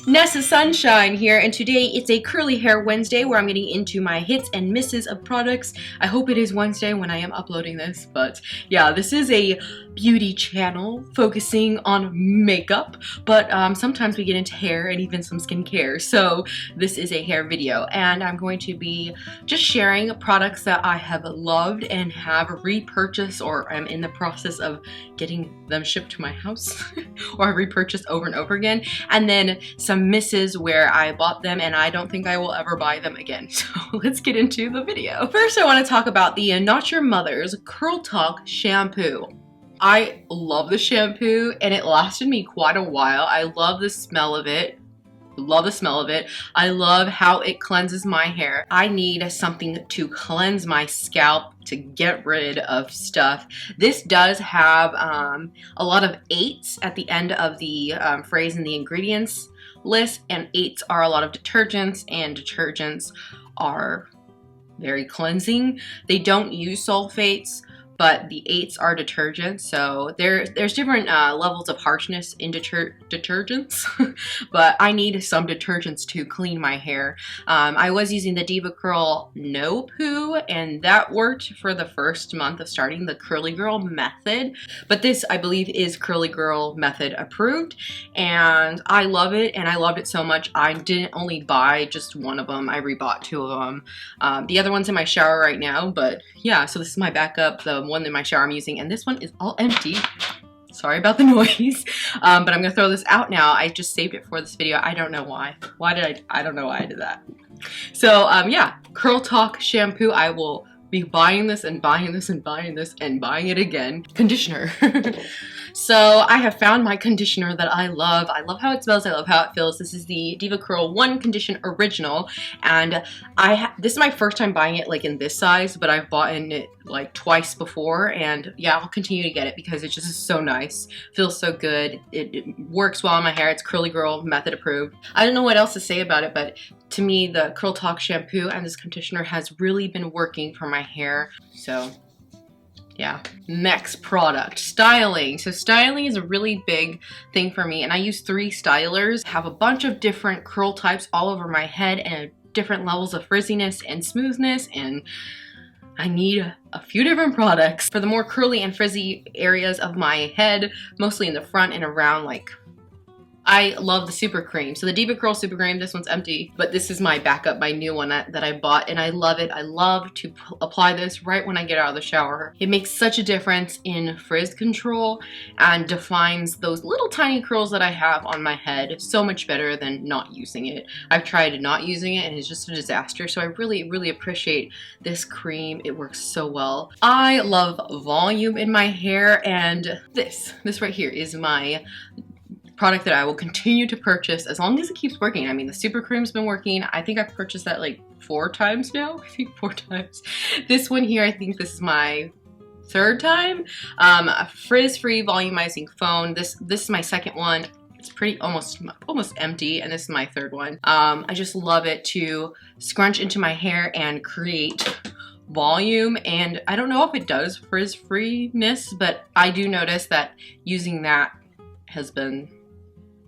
Nessa Sunshine here, and today it's a curly hair Wednesday where I'm getting into my hits and misses of products. I hope it is Wednesday when I am uploading this, but yeah, this is a beauty channel focusing on makeup, but sometimes we get into hair and even some skincare, so this is a hair video, and I'm going to be just sharing products that I have loved and have repurchased or am in the process of getting them shipped to my house or I repurchased over and over again, and then some misses where I bought them and I don't think I will ever buy them again. So let's get into the video. First, I want to talk about the Not Your Mother's Curl Talk shampoo. I love the shampoo and it lasted me quite a while. I love the smell of it. I love how it cleanses my hair. I need something to cleanse my scalp, to get rid of stuff. This does have a lot of 8s at the end of the phrase in the ingredients list, and 8s are a lot of detergents, and detergents are very cleansing. They don't use sulfates, but the 8s are detergents, so there's different levels of harshness in detergents, but I need some detergents to clean my hair. I was using the Devacurl No Poo, and that worked for the first month of starting the Curly Girl method, but this, I believe, is Curly Girl method approved, and I love it, and I loved it so much I didn't only buy just one of them, I rebought 2 of them. The other one's in my shower right now, but yeah, so this is my backup, the one in my shower I'm using, and this one is all empty. Sorry about the noise, but I'm gonna throw this out now. I just saved it for this video. I don't know why. I don't know why I did that. So yeah, Curl Talk shampoo. I will be buying this and buying this and buying this and buying it again. Conditioner. So I have found my conditioner that I love. I love how it smells. I love how it feels. This is the Devacurl 1 Condition Original, and this is my first time buying it like in this size, but I've bought it like twice before, and yeah, I'll continue to get it because it just is so nice. Feels so good. It works well on my hair. It's Curly Girl method approved. I don't know what else to say about it, but to me, the Curl Talk shampoo and this conditioner has really been working for my hair. So yeah. Next product, styling. So styling is a really big thing for me, and I use 3 stylers. Have a bunch of different curl types all over my head and different levels of frizziness and smoothness, and I need a few different products for the more curly and frizzy areas of my head, mostly in the front and around. Like, I love the super cream. So the Devacurl super cream, this one's empty, but this is my backup, my new one that I bought, and I love it. I love to apply this right when I get out of the shower. It makes such a difference in frizz control and defines those little tiny curls that I have on my head so much better than not using it. I've tried not using it and it's just a disaster, so I really appreciate this cream. It works so well. I love volume in my hair, and this right here is my product that I will continue to purchase as long as it keeps working. I mean, the super cream's been working. I think I've purchased that like 4 times now. I think 4 times. This one here, I think this is my 3rd time. A frizz-free volumizing foam. This is my 2nd one. It's pretty almost empty, and this is my 3rd one. I just love it to scrunch into my hair and create volume, and I don't know if it does frizz-freeness, but I do notice that using that has been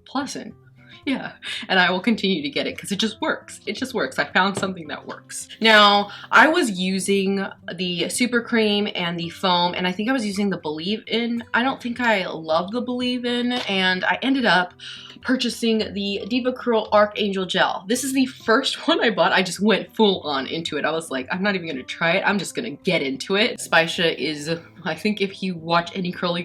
pleasant. Yeah, and I will continue to get it because it just works. It just works. I found something that works. Now, I was using the super cream and the foam, and I think I was using the Believe In. I don't think I love the Believe In, and I ended up purchasing the Devacurl Archangel Gel. This is the first one I bought. I just went full on into it. I was like, I'm not even gonna try it. I'm just gonna get into it. Spicia is, I think if you watch any curly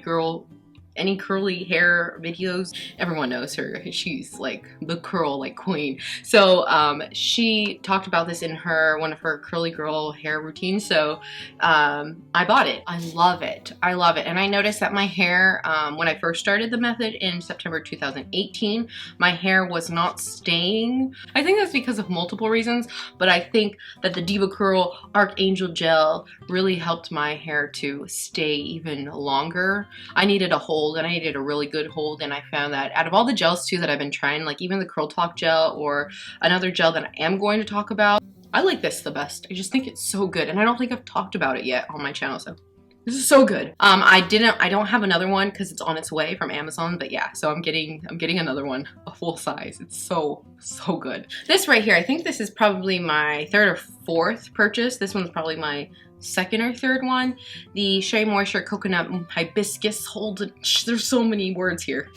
hair videos, everyone knows her. She's like the curl queen. So she talked about this in one of her curly girl hair routines, so I bought it. I love it. I love it. And I noticed that my hair, when I first started the method in September 2018, my hair was not staying. I think that's because of multiple reasons, but I think that the Devacurl Archangel Gel really helped my hair to stay even longer. I needed a hold, and I needed a really good hold, and I found that out of all the gels too that I've been trying, like even the Curl Talk gel or another gel that I am going to talk about, I like this the best. I just think it's so good, and I don't think I've talked about it yet on my channel, so This is so good. I don't have another one because it's on its way from Amazon, but yeah, so I'm getting another one, a full size. It's so good. This right here, I think this is probably my third or fourth purchase. This one's probably my second or third one. The Shea Moisture Coconut Hibiscus. There's so many words here.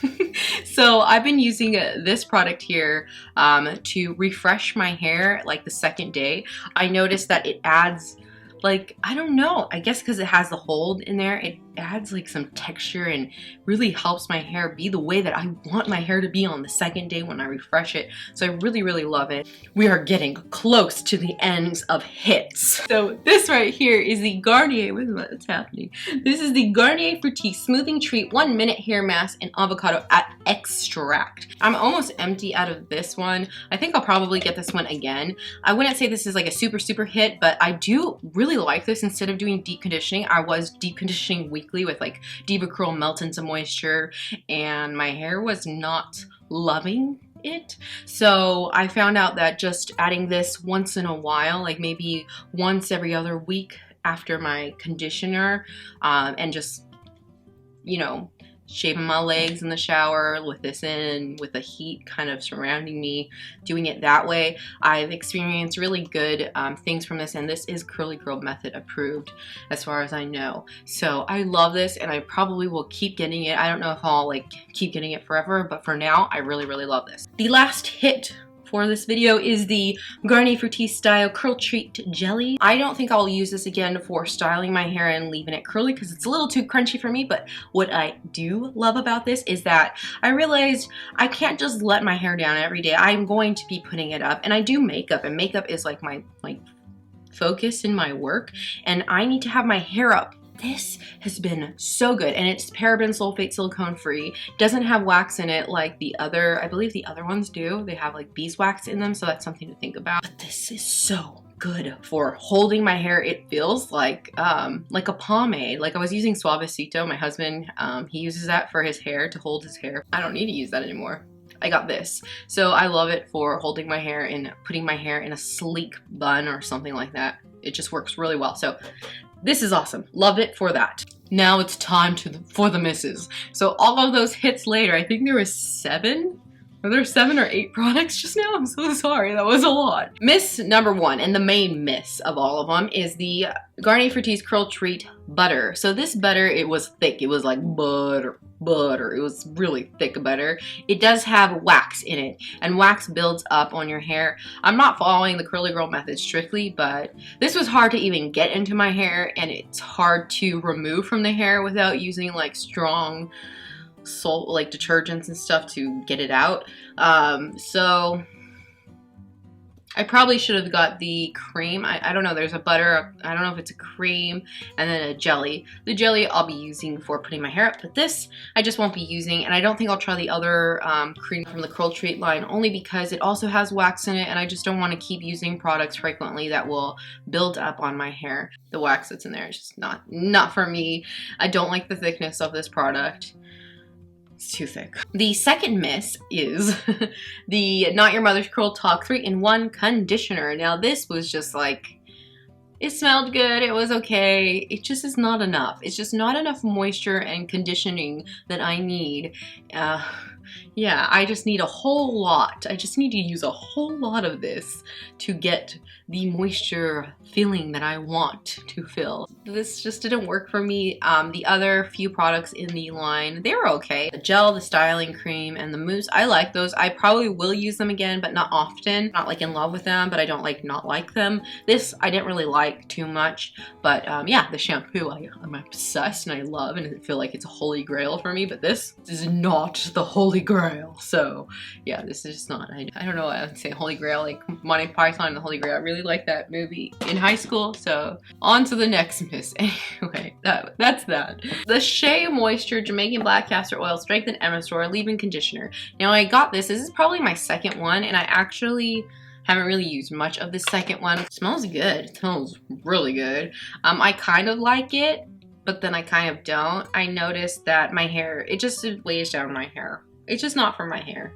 So I've been using this product here to refresh my hair like the second day. I noticed that it adds, like, I don't know, I guess because it has the hold in there, it adds like some texture and really helps my hair be the way that I want my hair to be on the second day when I refresh it. So I really love it. We are getting close to the ends of hits. So this right here is the Garnier, what's happening? This is the Garnier Fructis Smoothing Treat 1 Minute Hair Mask and Avocado Extract. I'm almost empty out of this one. I think I'll probably get this one again. I wouldn't say this is like a super hit, but I do really like this. Instead of doing deep conditioning, I was deep conditioning weekly with like Devacurl Melt into Moisture, and my hair was not loving it. So I found out that just adding this once in a while, like maybe once every other week after my conditioner, and just, you know, shaving my legs in the shower with this in, with the heat kind of surrounding me, doing it that way, I've experienced really good things from this, and this is Curly Girl Method approved as far as I know. So I love this, and I probably will keep getting it. I don't know if I'll like keep getting it forever, but for now I really love this. The last hit for this video is the Garnier Fructis Style Curl Treat Jelly. I don't think I'll use this again for styling my hair and leaving it curly because it's a little too crunchy for me, but what I do love about this is that I realized I can't just let my hair down every day. I'm going to be putting it up, and I do makeup, and makeup is like my focus in my work, and I need to have my hair up. This has been so good, and it's paraben sulfate silicone free. Doesn't have wax in it like the other, I believe the other ones do. They have like beeswax in them, so that's something to think about. But this is so good for holding my hair. It feels like a pomade. Like I was using Suavecito. My husband, he uses that for his hair, to hold his hair. I don't need to use that anymore. I got this. So I love it for holding my hair and putting my hair in a sleek bun or something like that. It just works really well. So this is awesome. Love it for that. Now it's time for the misses. So all of those hits later, I think there was 7. Were there 7 or 8 products just now? I'm so sorry, that was a lot. Miss number 1, and the main miss of all of them, is the Garnier Fructis Curl Treat Butter. So this butter, it was thick. It was like butter. It was really thick butter. It does have wax in it, and wax builds up on your hair. I'm not following the Curly Girl method strictly, but this was hard to even get into my hair, and it's hard to remove from the hair without using like strong salt, like detergents and stuff, to get it out. So I probably should have got the cream. I don't know, there's a butter, I don't know if it's a cream, and then a jelly. The jelly I'll be using for putting my hair up, but this I just won't be using, and I don't think I'll try the other cream from the Curl Treat line, only because it also has wax in it, and I just don't want to keep using products frequently that will build up on my hair. The wax that's in there is just not for me. I don't like the thickness of this product. It's too thick. The second miss is the Not Your Mother's Curl Talk 3-in-1 conditioner. Now this was just like, it smelled good, it was okay, it just is not enough. It's just not enough moisture and conditioning that I need. Yeah, I just need a whole lot. I just need to use a whole lot of this to get the moisture feeling that I want to feel. This just didn't work for me. The other few products in the line, they were okay. The gel, the styling cream, and the mousse, I like those. I probably will use them again, but not often. Not like in love with them, but I don't like not like them. This I didn't really like too much, but yeah, the shampoo I'm obsessed and I love, and I feel like it's a holy grail for me, but this is not the holy grail. So yeah, this is just not, I don't know why I would say holy grail, like Monty Python and the Holy Grail. I really liked that movie in high school. So on to the next miss. Anyway, that's that. The Shea Moisture Jamaican Black Castor Oil Strengthen and Restore Leave-In Conditioner. Now I got this. This is probably my second one, and I actually haven't really used much of the second one. It smells good. It smells really good. I kind of like it, but then I kind of don't. I noticed that my hair, it just weighs down my hair. It's just not for my hair.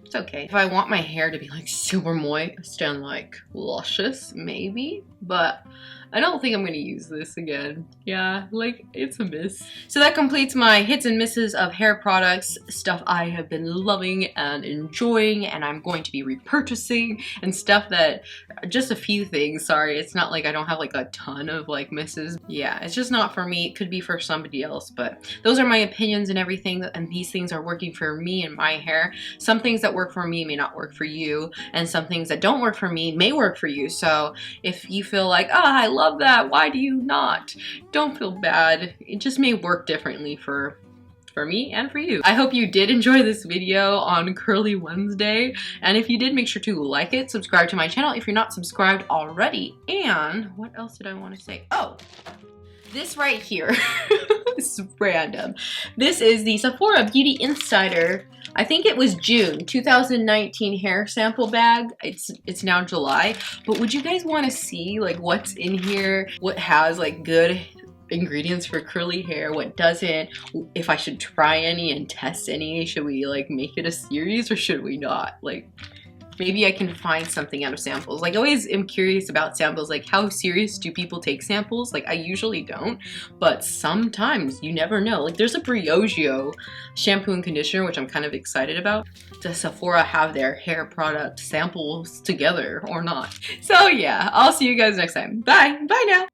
It's okay. If I want my hair to be like super moist and like luscious, maybe, but I don't think I'm gonna use this again. Yeah, like, it's a miss. So that completes my hits and misses of hair products, stuff I have been loving and enjoying, and I'm going to be repurchasing, and stuff that, just a few things, sorry, it's not like I don't have like a ton of like misses. Yeah, it's just not for me. It could be for somebody else, but those are my opinions and everything, and these things are working for me and my hair. Some things that work for me may not work for you, and some things that don't work for me may work for you. So if you feel like, I love that, why do you not? Don't feel bad. It just may work differently for me and for you. I hope you did enjoy this video on Curly Wednesday, and if you did, make sure to like it, subscribe to my channel if you're not subscribed already, and what else did I want to say? Oh, this right here. This is random. This is the Sephora Beauty Insider, I think it was June 2019 hair sample bag. It's now July, but would you guys want to see like what's in here, what has like good ingredients for curly hair, what doesn't, if I should try any and test any? Should we like make it a series or should we not? Like, maybe I can find something out of samples. Like, I always am curious about samples, like how serious do people take samples? Like, I usually don't, but sometimes you never know. Like, there's a Briogeo shampoo and conditioner, which I'm kind of excited about. Does Sephora have their hair product samples together or not? So yeah, I'll see you guys next time. Bye! Bye now!